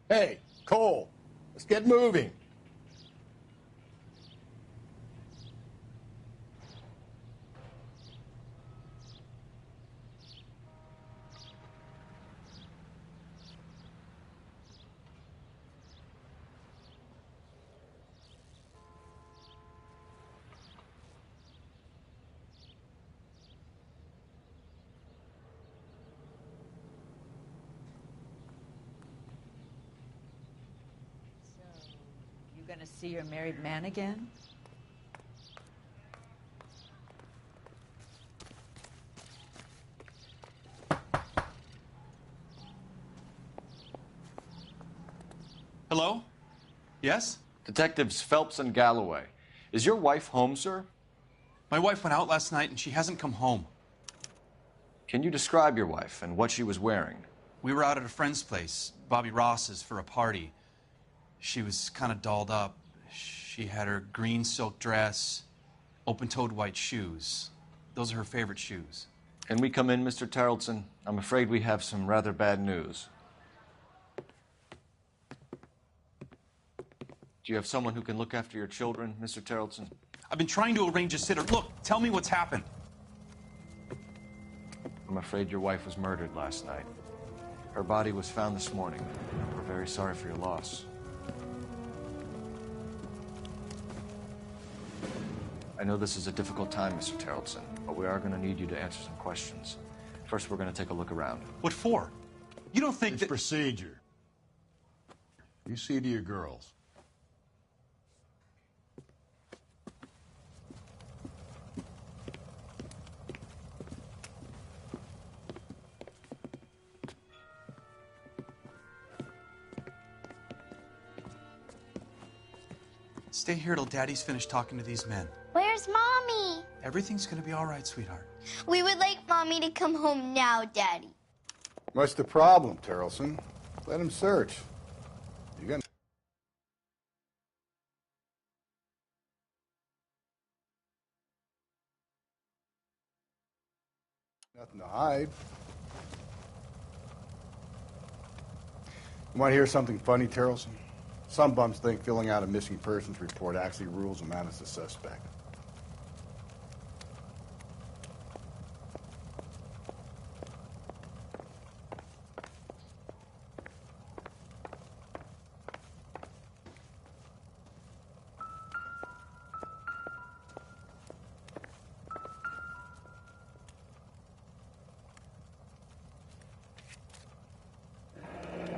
Hey, Cole, let's get moving. Gonna see your married man again? Hello? Yes? Detectives Phelps and Galloway. Is your wife home, sir? My wife went out last night and she hasn't come home. Can you describe your wife and what she was wearing? We were out at a friend's place, Bobby Ross's, for a party. She was kind of dolled up. She had her green silk dress, open-toed white shoes. Those are her favorite shoes. Can we come in, Mr. Tarleton? I'm afraid we have some rather bad news. Do you have someone who can look after your children, Mr. Tarleton? I've been trying to arrange a sitter. Look, tell me what's happened. I'm afraid your wife was murdered last night. Her body was found this morning. We're very sorry for your loss. I know this is a difficult time, Mr. Tarleton, but we are going to need you to answer some questions. First, we're going to take a look around. What for? You don't think It's that... procedure. You see to your girls. Stay here till Daddy's finished talking to these men. Where's Mommy? Everything's gonna be all right, sweetheart. We would like Mommy to come home now, Daddy. What's the problem, Tarleton? Let him search. You got nothing to hide. You want to hear something funny, Tarleton? Some bums think filling out a missing persons report actually rules them out as a suspect.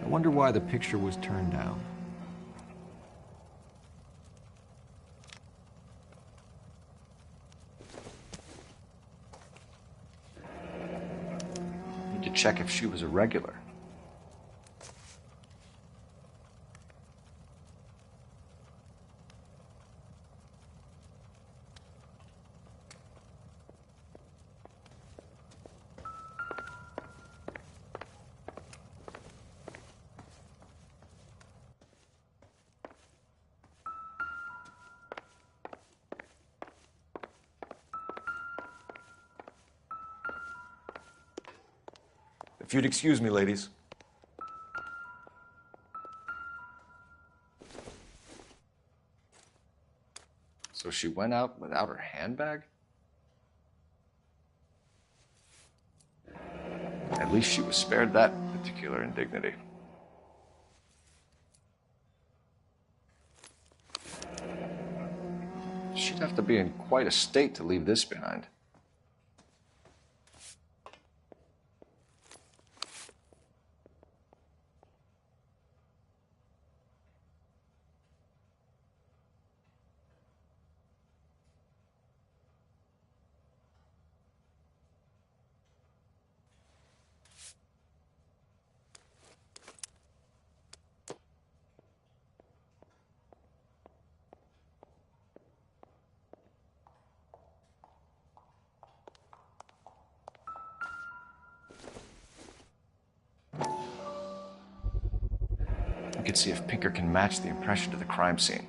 I wonder why the picture was turned down. Need to check if she was a regular. If you'd excuse me, ladies. So she went out without her handbag? At least she was spared that particular indignity. She'd have to be in quite a state to leave this behind. We could see if Pinker can match the impression to the crime scene.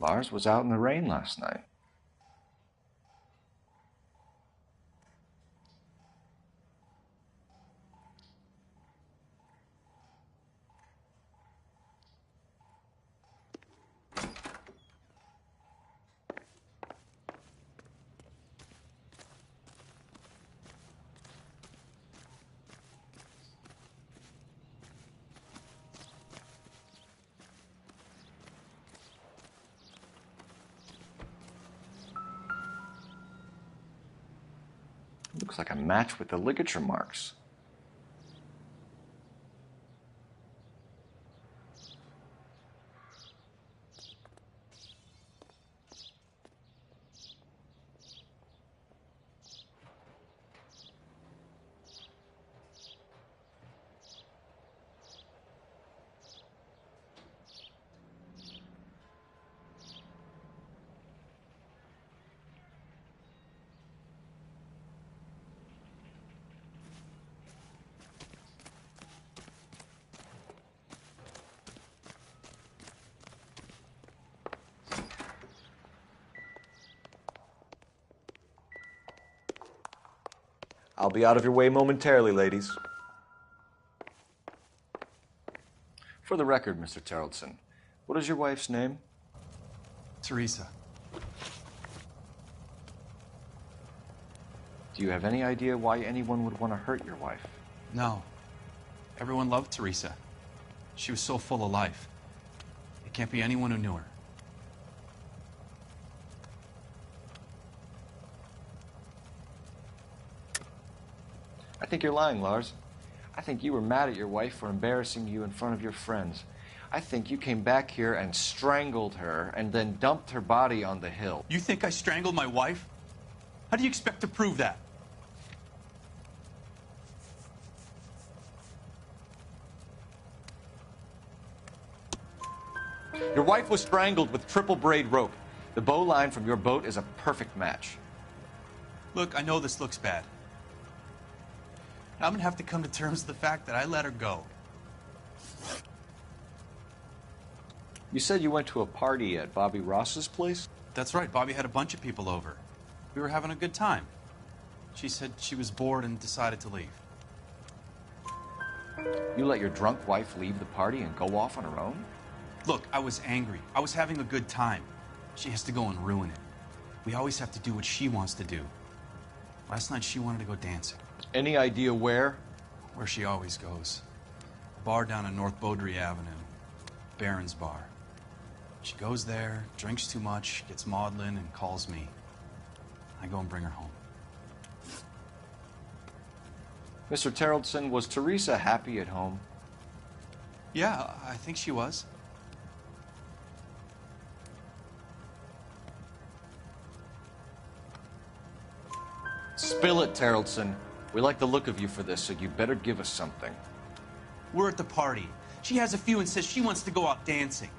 Lars was out in the rain last night. Looks like a match with the ligature marks. I'll be out of your way momentarily, ladies. For the record, Mr. Terrellson, what is your wife's name? Teresa. Do you have any idea why anyone would want to hurt your wife? No. Everyone loved Teresa. She was so full of life. It can't be anyone who knew her. I think you're lying, Lars. I think you were mad at your wife for embarrassing you in front of your friends. I think you came back here and strangled her and then dumped her body on the hill. You think I strangled my wife? How do you expect to prove that? Your wife was strangled with triple braid rope. The bow line from your boat is a perfect match. Look, I know this looks bad. I'm gonna have to come to terms with the fact that I let her go. You said you went to a party at Bobby Ross's place? That's right, Bobby had a bunch of people over. We were having a good time. She said she was bored and decided to leave. You let your drunk wife leave the party and go off on her own? Look, I was angry. I was having a good time. She has to go and ruin it. We always have to do what she wants to do. Last night she wanted to go dancing. Any idea where? Where she always goes. A bar down on North Beaudry Avenue. Barron's Bar. She goes there, drinks too much, gets maudlin, and calls me. I go and bring her home. Mr. Terrellson, was Teresa happy at home? Yeah, I think she was. Spill it, Terrellson. We like the look of you for this, so you better give us something. We're at the party. She has a few and says she wants to go out dancing.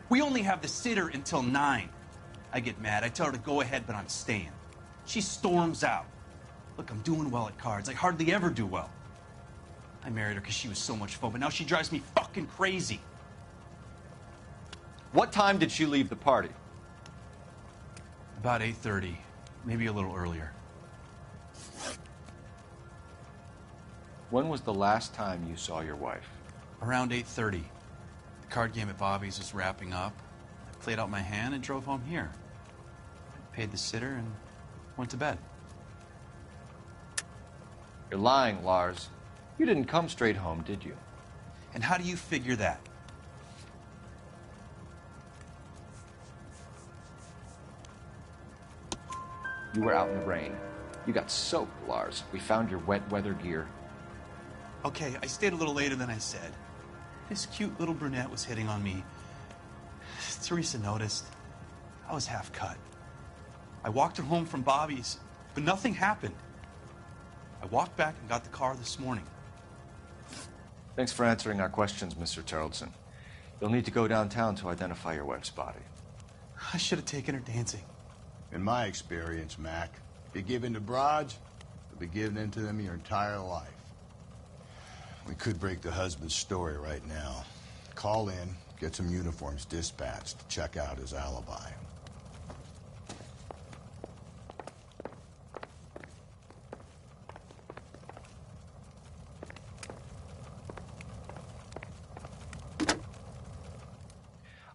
We only have the sitter until 9. I get mad. I tell her to go ahead, but I'm staying. She storms out. Look, I'm doing well at cards. I hardly ever do well. I married her because she was so much fun, but now she drives me fucking crazy. What time did she leave the party? About 8:30, maybe a little earlier. When was the last time you saw your wife? Around 8:30. The card game at Bobby's was wrapping up. I played out my hand and drove home here. I paid the sitter and went to bed. You're lying, Lars. You didn't come straight home, did you? And how do you figure that? You were out in the rain. You got soaked, Lars. We found your wet weather gear. Okay, I stayed a little later than I said. This cute little brunette was hitting on me. Teresa noticed. I was half cut. I walked her home from Bobby's, but nothing happened. I walked back and got the car this morning. Thanks for answering our questions, Mr. Terrellson. You'll need to go downtown to identify your wife's body. I should have taken her dancing. In my experience, Mac, if you give in to broads, you'll be giving in to them your entire life. We could break the husband's story right now. Call in, Get some uniforms dispatched to check out his alibi.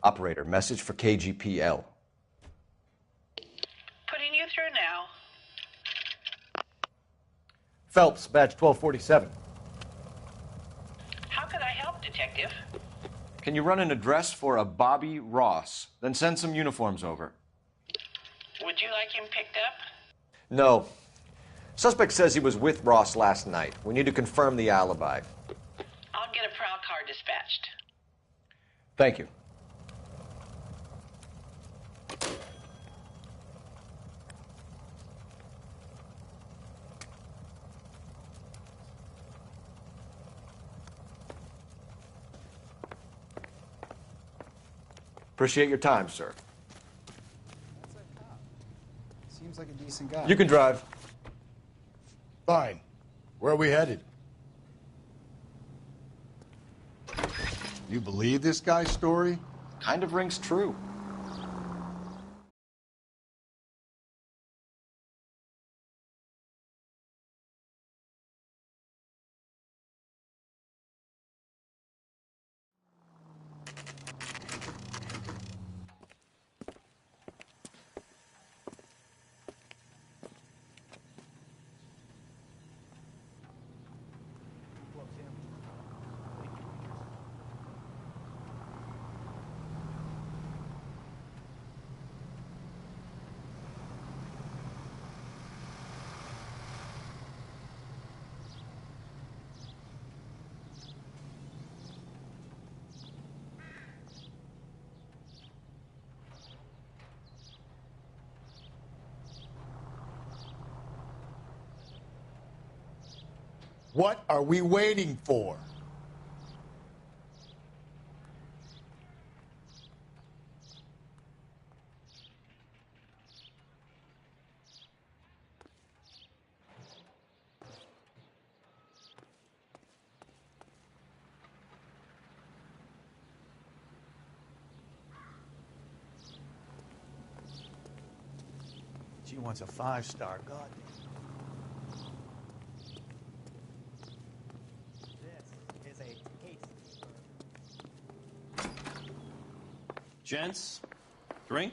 Operator, message for KGPL. Putting you through now. Phelps, badge 1247. How could I help, Detective? Can you run an address for a Bobby Ross? Then send some uniforms over. Would you like him picked up? No. Suspect says he was with Ross last night. We need to confirm the alibi. I'll get a prowl car dispatched. Thank you. Appreciate your time, sir. That's a cop. Seems like a decent guy. You can drive. Fine. Where are we headed? You believe this guy's story? Kind of rings true. What are we waiting for? She wants a 5-star. God. This is a case. Gents, drink?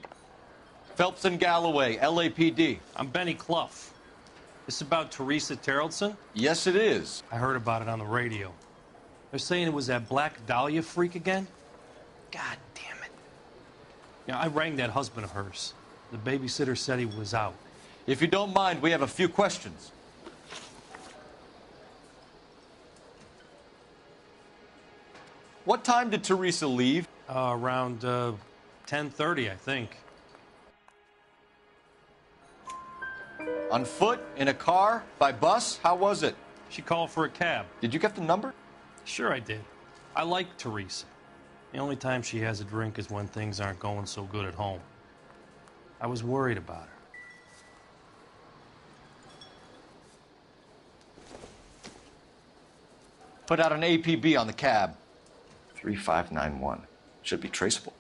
Phelps and Galloway, LAPD. I'm Benny Clough. This about Teresa Terrellson? Yes, it is. I heard about it on the radio. They're saying it was that Black Dahlia freak again? God damn it. I rang that husband of hers. The babysitter said he was out. If you don't mind, we have a few questions. What time did Teresa leave? Around 10:30, I think. On foot? In a car? By bus? How was it? She called for a cab. Did you get the number? Sure I did. I like Teresa. The only time she has a drink is when things aren't going so good at home. I was worried about her. Put out an APB on the cab. 3591. Should be traceable.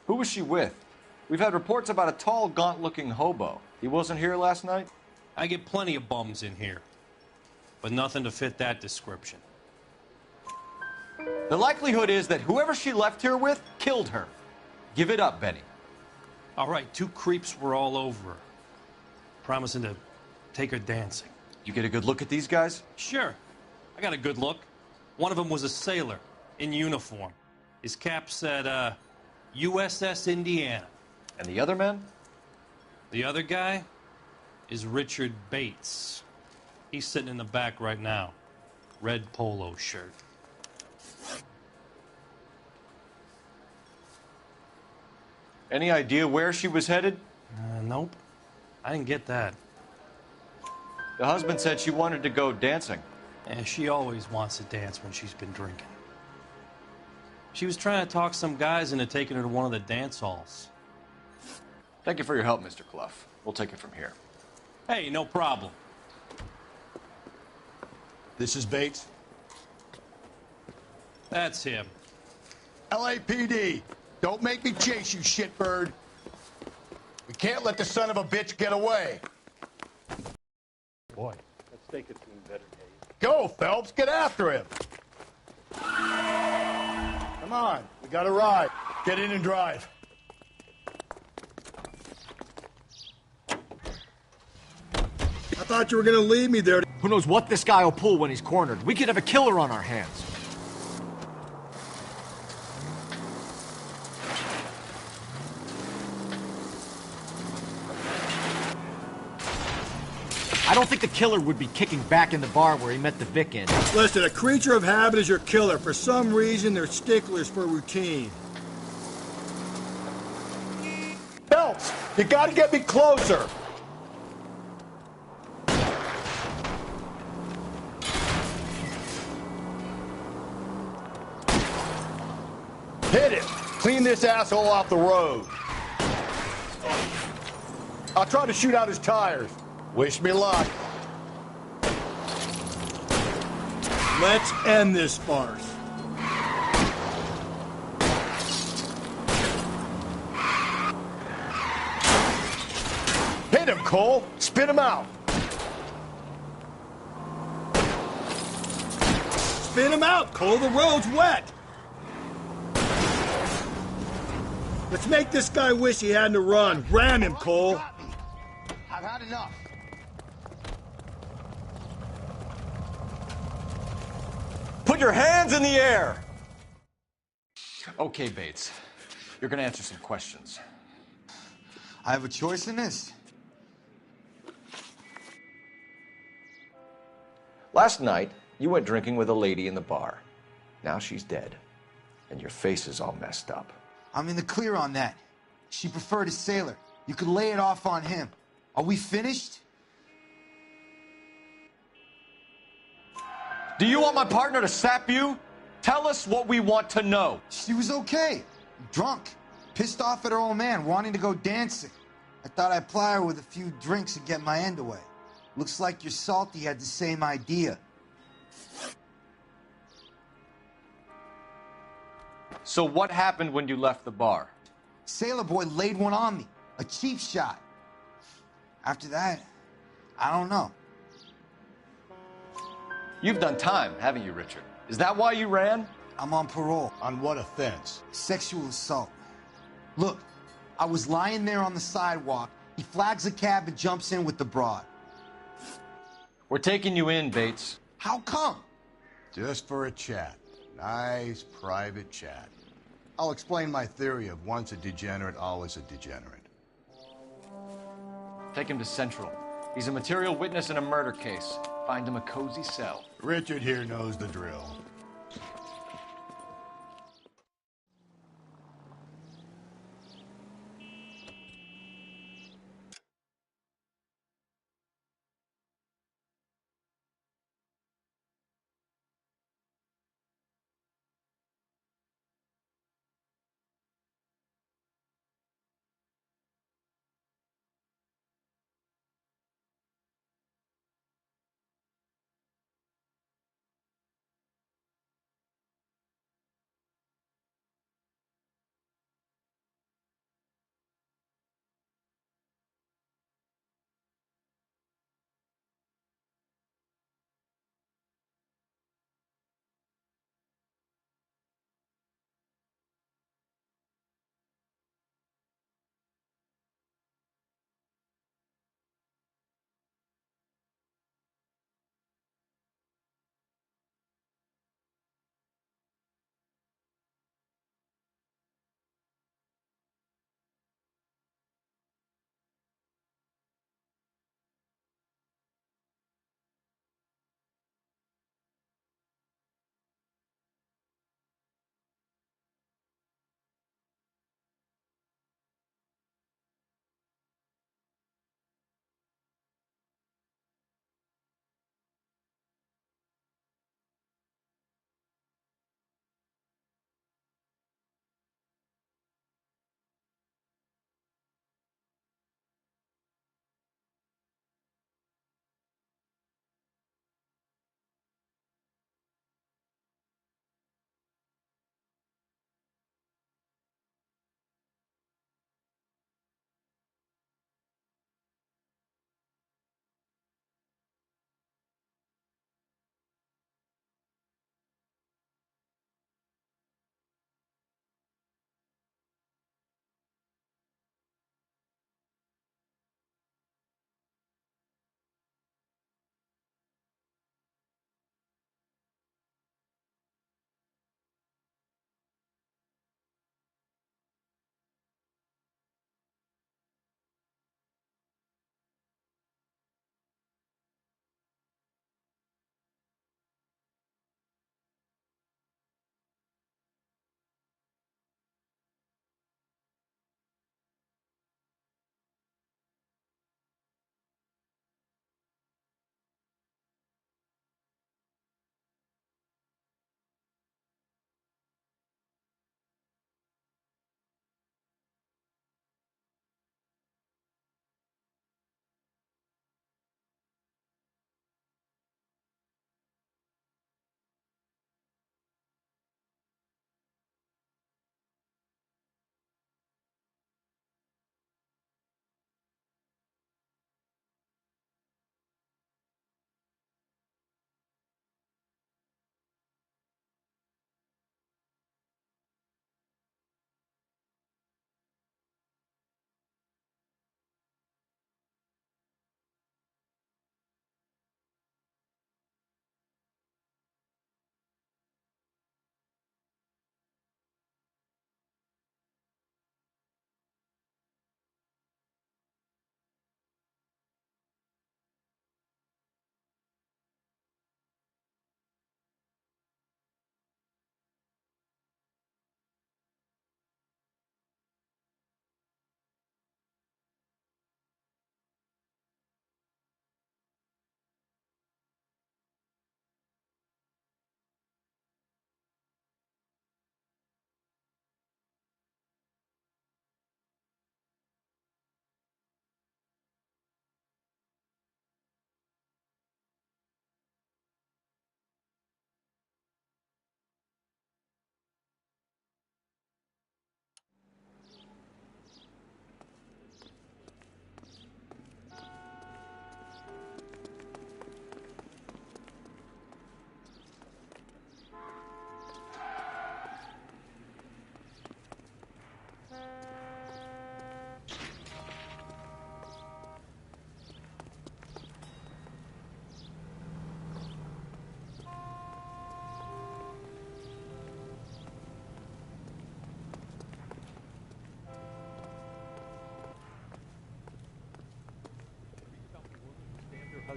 Who was she with? We've had reports about a tall, gaunt-looking hobo. He wasn't here last night? I get plenty of bums in here, but nothing to fit that description. The likelihood is that whoever she left here with killed her. Give it up, Benny. All right, 2 creeps were all over her, promising to take her dancing. You get a good look at these guys? Sure, I got a good look. One of them was a sailor in uniform. His cap said, USS Indiana. And the other man? The other guy is Richard Bates. He's sitting in the back right now. Red polo shirt. Any idea where she was headed? Nope. I didn't get that. The husband said she wanted to go dancing. And she always wants to dance when she's been drinking. She was trying to talk some guys into taking her to one of the dance halls. Thank you for your help, Mr. Clough. We'll take it from here. Hey, no problem. This is Bates. That's him. LAPD, don't make me chase you, shitbird. We can't let the son of a bitch get away. Boy, let's take it to him better days. Go, Phelps, get after him. Come on, we got a ride. Get in and drive. I thought you were gonna leave me there. Who knows what this guy will pull when he's cornered? We could have a killer on our hands. I don't think the killer would be kicking back in the bar where he met the Vic in. Listen, a creature of habit is your killer. For some reason, they're sticklers for routine. Phelps, you gotta get me closer. Hit it. Clean this asshole off the road. I'll try to shoot out his tires. Wish me luck. Let's end this farce. Hit him, Cole. Spit him out. Spin him out, Cole. The road's wet. Let's make this guy wish he hadn't to run. Ram him, Cole. I've had enough. Put your hands in the air! Okay, Bates. You're gonna answer some questions. I have a choice in this. Last night, you went drinking with a lady in the bar. Now she's dead. And your face is all messed up. I'm in the clear on that. She preferred a sailor. You could lay it off on him. Are we finished? Do you want my partner to sap you? Tell us what we want to know. She was okay. Drunk. Pissed off at her old man, wanting to go dancing. I thought I'd ply her with a few drinks and get my end away. Looks like your Salty had the same idea. So what happened when you left the bar? Sailor boy laid one on me. A cheap shot. After that, I don't know. You've done time, haven't you, Richard? Is that why you ran? I'm on parole. On what offense? Sexual assault. Look, I was lying there on the sidewalk. He flags a cab and jumps in with the broad. We're taking you in, Bates. How come? Just for a chat. Nice private chat. I'll explain my theory of once a degenerate, always a degenerate. Take him to Central. He's a material witness in a murder case. Find him a cozy cell. Richard here knows the drill.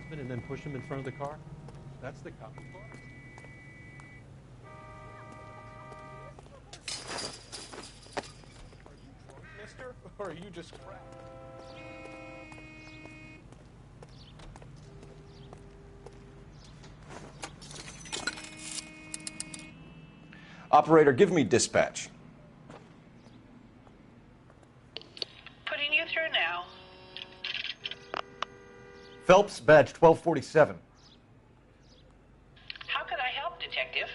husband and then push him in front of the car? That's the cop. Mister, or are you just crap? Operator, give me dispatch. Putting you through now. Phelps, badge 1247. How could I help, Detective?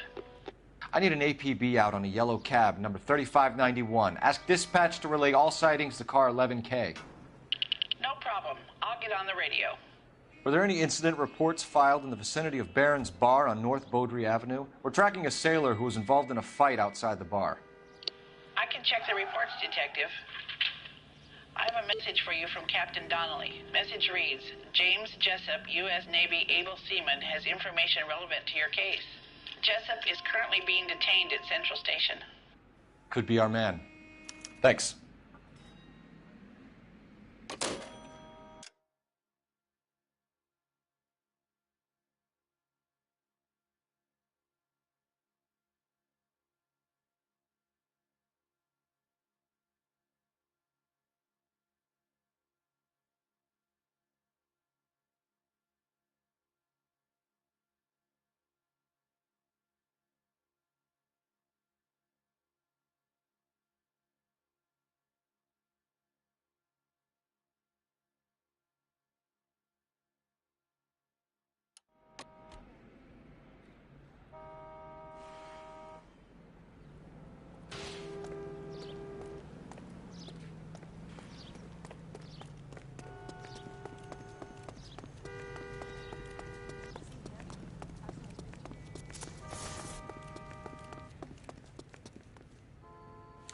I need an APB out on a yellow cab, number 3591. Ask dispatch to relay all sightings to car 11K. No problem. I'll get on the radio. Were there any incident reports filed in the vicinity of Barron's Bar on North Beaudry Avenue? We're tracking a sailor who was involved in a fight outside the bar. I can check the reports, Detective. I have a message for you from Captain Donnelly. Message reads, James Jessup, U.S. Navy able seaman, has information relevant to your case. Jessup is currently being detained at Central Station. Could be our man. Thanks.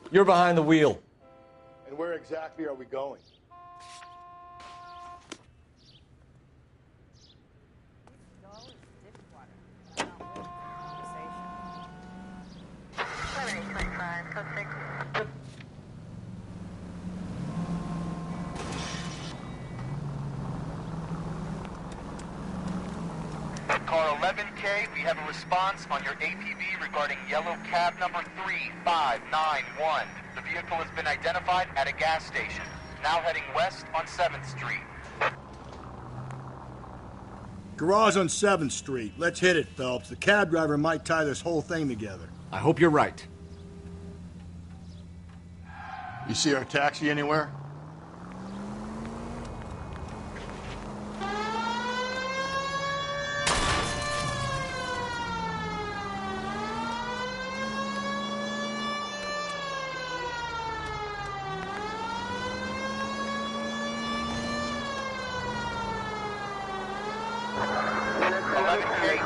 You're behind the wheel. And where exactly are we going? Car 11K, we have a response on your APB regarding yellow cab number 3591. The vehicle has been identified at a gas station. Now heading west on 7th Street. Garage on 7th Street. Let's hit it, Phelps. The cab driver might tie this whole thing together. I hope you're right. You see our taxi anywhere?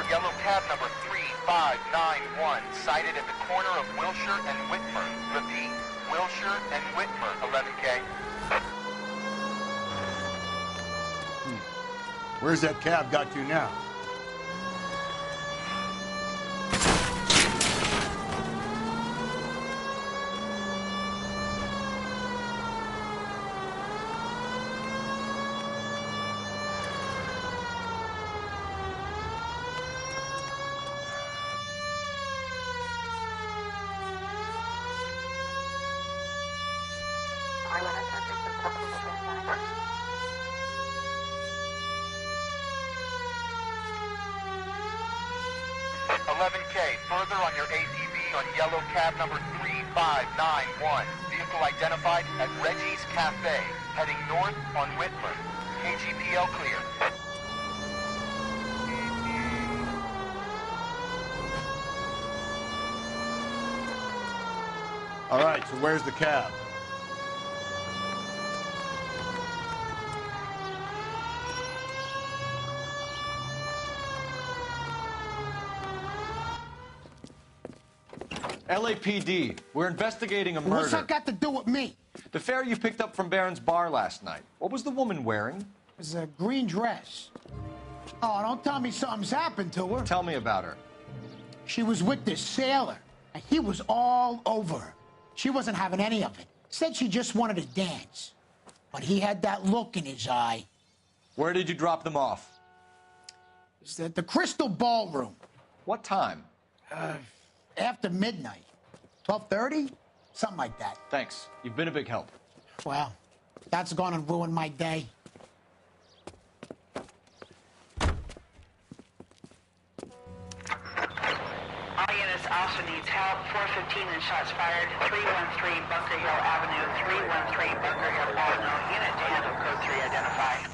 Yellow cab number 3591, sighted at the corner of Wilshire and Whitmer. Repeat, Wilshire and Whitmer, 11K. Where's that cab got to now? Further on your APB on yellow cab number 3591. Vehicle identified at Reggie's Cafe, heading north on Whitmer. KGPL clear. All right, so where's the cab? LAPD, we're investigating a murder. What's that got to do with me? The fare you picked up from Barron's Bar last night. What was the woman wearing? It was a green dress. Oh, don't tell me something's happened to her. Tell me about her. She was with this sailor, and he was all over her. She wasn't having any of it. Said she just wanted to dance. But he had that look in his eye. Where did you drop them off? It's at the Crystal Ballroom. What time? After midnight. 12:30? Something like that. Thanks. You've been a big help. Well, that's gonna ruin my day. All units also needs help. 415 and shots fired. 313 Bunker Hill Avenue. 313 Bunker Hill Avenue. Unit to handle code 3 identify.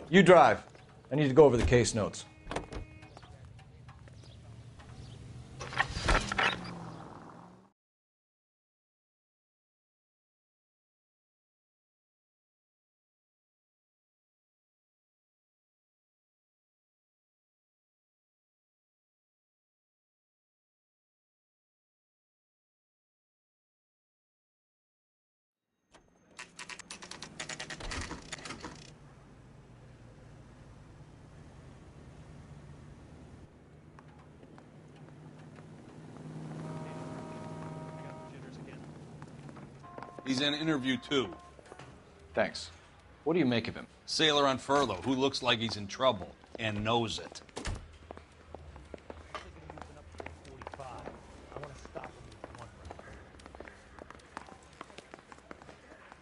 You drive. I need to go over the case notes. He's in interview 2. Thanks. What do you make of him? Sailor on furlough who looks like he's in trouble and knows it.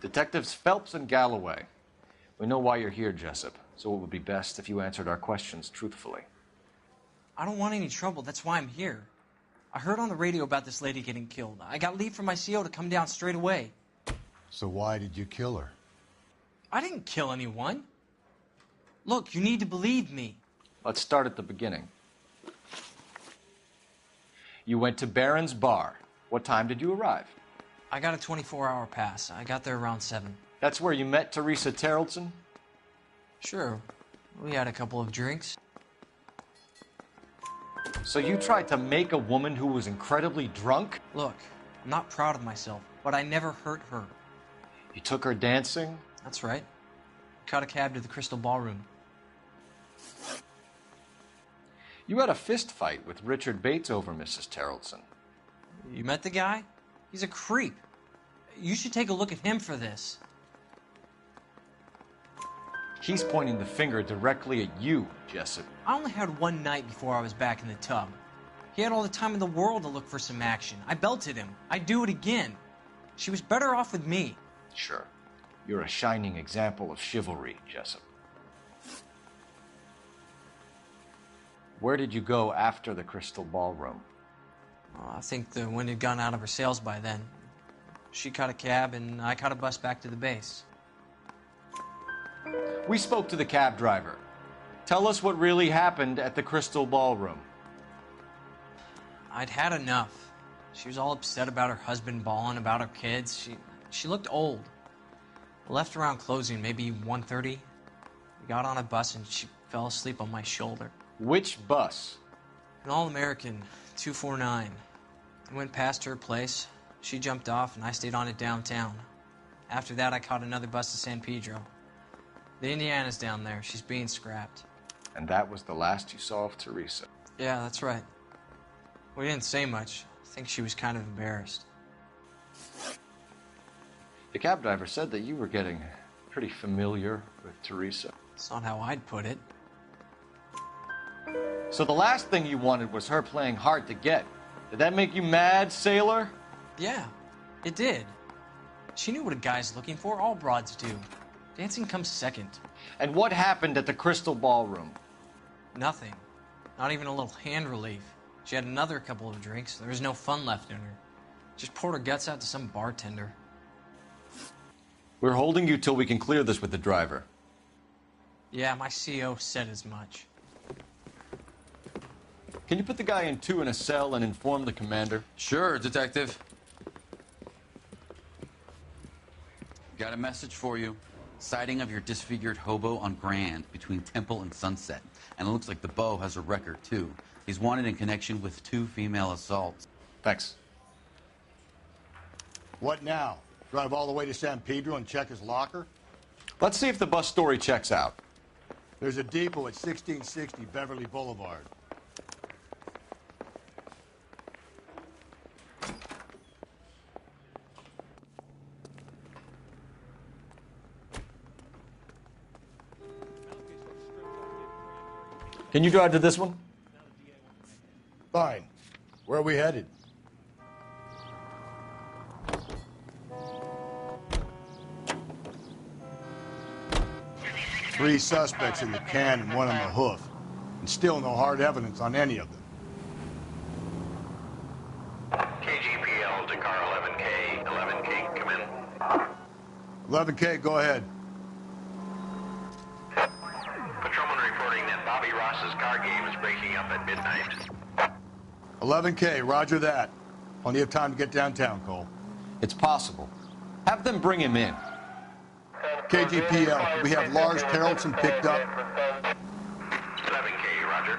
Detectives Phelps and Galloway. We know why you're here, Jessup, so it would be best if you answered our questions truthfully. I don't want any trouble. That's why I'm here. I heard on the radio about this lady getting killed. I got leave from my CO to come down straight away. So why did you kill her? I didn't kill anyone. Look, you need to believe me. Let's start at the beginning. You went to Barron's Bar. What time did you arrive? I got a 24-hour pass. I got there around 7. That's where you met Teresa Terrelson? Sure. We had a couple of drinks. So you tried to make a woman who was incredibly drunk? Look, I'm not proud of myself, but I never hurt her. You took her dancing? That's right. Caught a cab to the Crystal Ballroom. You had a fist fight with Richard Bates over Mrs. Terrelson. You met the guy? He's a creep. You should take a look at him for this. He's pointing the finger directly at you, Jessup. I only had one night before I was back in the tub. He had all the time in the world to look for some action. I belted him. I'd do it again. She was better off with me. Sure. You're a shining example of chivalry, Jessup. Where did you go after the Crystal Ballroom? I think the wind had gone out of her sails by then. She caught a cab, and I caught a bus back to the base. We spoke to the cab driver. Tell us what really happened at the Crystal Ballroom. I'd had enough. She was all upset about her husband bawling about her kids. She looked old. Left around closing, maybe 1:30. We got on a bus and she fell asleep on my shoulder. Which bus? An All-American, 249. I went past her place. She jumped off and I stayed on it downtown. After that, I caught another bus to San Pedro. The Indiana's down there. She's being scrapped. And that was the last you saw of Teresa? Yeah, that's right. We didn't say much. I think she was kind of embarrassed. The cab driver said that you were getting pretty familiar with Teresa. It's not how I'd put it. So the last thing you wanted was her playing hard to get. Did that make you mad, sailor? Yeah, it did. She knew what a guy's looking for. All broads do. Dancing comes second. And what happened at the Crystal Ballroom? Nothing. Not even a little hand relief. She had another couple of drinks. There was no fun left in her. Just poured her guts out to some bartender. We're holding you till we can clear this with the driver. Yeah, my CO said as much. Can you put the guy in 2 in a cell and inform the commander? Sure, Detective. Got a message for you. Sighting of your disfigured hobo on Grand between Temple and Sunset. And it looks like the beau has a record, too. He's wanted in connection with 2 female assaults. Thanks. What now? Drive all the way to San Pedro and check his locker? Let's see if the bus story checks out. There's a depot at 1660 Beverly Boulevard. Can you drive to this one? Fine. Where are we headed? Three suspects in the can and one on the hoof. And still no hard evidence on any of them. KGPL to car 11K. 11K, come in. 11K, go ahead. Patrolman reporting that Bobby Ross's car game is breaking up at midnight. 11K, roger that. Plenty of time to get downtown, Cole. It's possible. Have them bring him in. KGPL, we have Lars Harrelson picked up. 11K, roger.